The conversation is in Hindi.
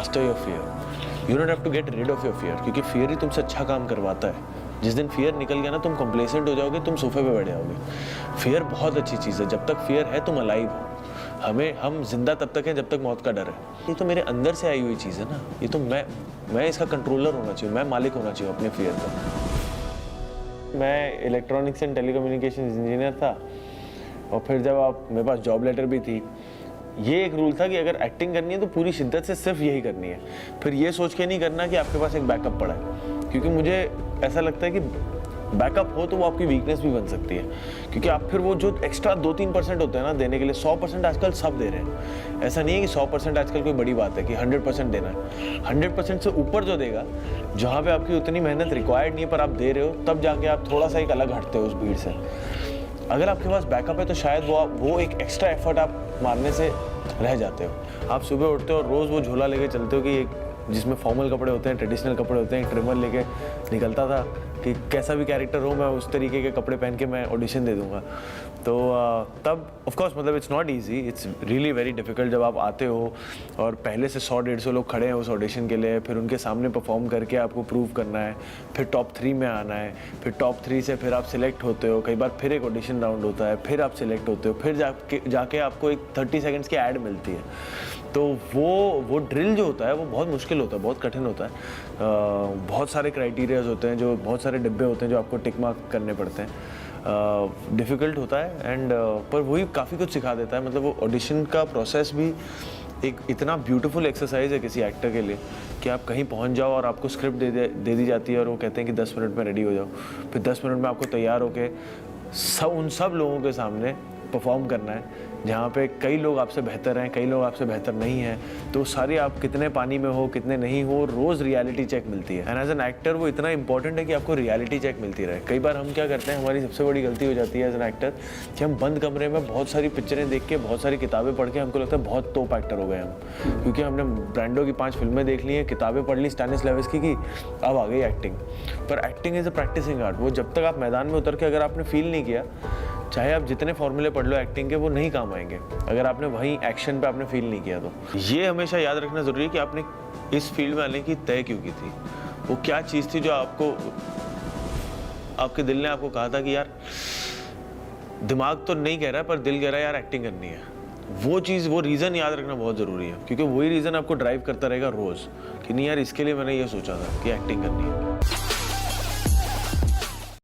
Master your fear, you don't have to get rid of your fear, क्योंकि फियर ही तुमसे अच्छा काम करवाता है। जिस दिन फियर निकल गया ना, तुम कंप्लेसेंट हो जाओगे, तुम सोफे पे बैठ जाओगे। फियर बहुत अच्छी चीज़ है, जब तक फियर है तुम अलाइव हो। हम जिंदा तब तक हैं जब तक मौत का डर है। ये तो मेरे अंदर से आई हुई चीज़ है ना, ये तो मैं इसका कंट्रोलर होना चाहिए, मैं मालिक होना चाहिए अपने फियर का। मैं इलेक्ट्रॉनिक्स एंड टेलीकम्युनिकेशन इंजीनियर था, और फिर जब मेरे पास जॉब लेटर भी थी, ये एक रूल था कि अगर एक्टिंग करनी है तो पूरी शिद्दत से सिर्फ यही करनी है। फिर ये सोच के नहीं करना कि आपके पास एक बैकअप पड़ा है, क्योंकि मुझे ऐसा लगता है कि बैकअप हो तो वो आपकी वीकनेस भी बन सकती है, क्योंकि आप फिर वो जो एक्स्ट्रा 2-3% होते हैं ना देने के लिए, 100% आजकल सब दे रहे हैं। ऐसा नहीं है कि 100% आजकल कोई बड़ी बात है कि 100% देना है। 100% से ऊपर जो देगा, जहाँ पे आपकी उतनी मेहनत रिक्वायर्ड नहीं है पर आप दे रहे हो, तब जाके आप थोड़ा सा एक अलग हटते हो उस भीड़ से। अगर आपके पास बैकअप है तो शायद वो एक एक्स्ट्रा एफर्ट आप मारने से रह जाते हो। आप सुबह उठते हो और रोज़ वो झोला लेके चलते हो कि एक जिसमें फॉर्मल कपड़े होते हैं, ट्रेडिशनल कपड़े होते हैं, ट्रिमर लेके निकलता था कि कैसा भी कैरेक्टर हो मैं उस तरीके के कपड़े पहन के मैं ऑडिशन दे दूंगा। तो तब ऑफ कोर्स मतलब it's not easy, it's really very difficult जब आप आते हो और पहले से 100-150 लोग खड़े हैं उस ऑडिशन के लिए, फिर उनके सामने परफॉर्म करके आपको प्रूव करना है, फिर टॉप 3 में आना है, फिर टॉप 3 से फिर आप सिलेक्ट होते हो, कई बार फिर एक ऑडिशन राउंड होता है, फिर आप सिलेक्ट होते हो, फिर जाके आपको एक 30 सेकेंड्स की ऐड मिलती है। तो वो ड्रिल जो होता है वो बहुत मुश्किल होता है, बहुत कठिन होता है। बहुत सारे क्राइटेरियाज होते हैं, जो बहुत सारे डिब्बे होते हैं जो आपको टिक मार्क करने पड़ते हैं। डिफ़िकल्ट होता है एंड पर वही काफ़ी कुछ सिखा देता है। मतलब वो ऑडिशन का प्रोसेस भी एक इतना ब्यूटीफुल एक्सरसाइज है किसी एक्टर के लिए कि आप कहीं पहुंच जाओ और आपको स्क्रिप्ट दे दी जाती है और वो कहते हैं कि 10 मिनट में रेडी हो जाओ, फिर 10 मिनट में आपको तैयार होके उन सब लोगों के सामने परफॉर्म करना है जहाँ पे कई लोग आपसे बेहतर हैं, कई लोग आपसे बेहतर नहीं हैं। तो सारी आप कितने पानी में हो, कितने नहीं हो, रोज़ रियलिटी चेक मिलती है। एंड एज एन एक्टर वो इतना इंपॉर्टेंट है कि आपको रियलिटी चेक मिलती रहे। कई बार हम क्या करते हैं, हमारी सबसे बड़ी गलती हो जाती है एज एन एक्टर कि हम बंद कमरे में बहुत सारी पिक्चरें देख के, बहुत सारी किताबें पढ़ के हमको लगता है बहुत टॉप एक्टर हो गए हम, क्योंकि हमने ब्रांडो की 5 फिल्में देख ली हैं, किताबें पढ़ ली स्टैनिस्लावस्की की, अब आ गई एक्टिंग। पर acting is a practicing art. वो जब तक आप मैदान में उतर के अगर आपने फील नहीं किया, चाहे आप जितने फॉर्मूले पढ़ लो एक्टिंग के, वो नहीं काम आएंगे अगर आपने वहीं एक्शन पे आपने फील नहीं किया। तो ये हमेशा याद रखना ज़रूरी है कि आपने इस फील्ड में आने की तय क्यों की थी, वो क्या चीज़ थी जो आपके दिल ने आपको कहा था कि यार दिमाग तो नहीं कह रहा है पर दिल कह रहा है यार एक्टिंग करनी है। वो चीज़, वो रीज़न याद रखना बहुत ज़रूरी है, क्योंकि वही रीज़न आपको ड्राइव करता रहेगा रोज़ कि नहीं यार इसके लिए मैंने ये सोचा था कि एक्टिंग करनी है।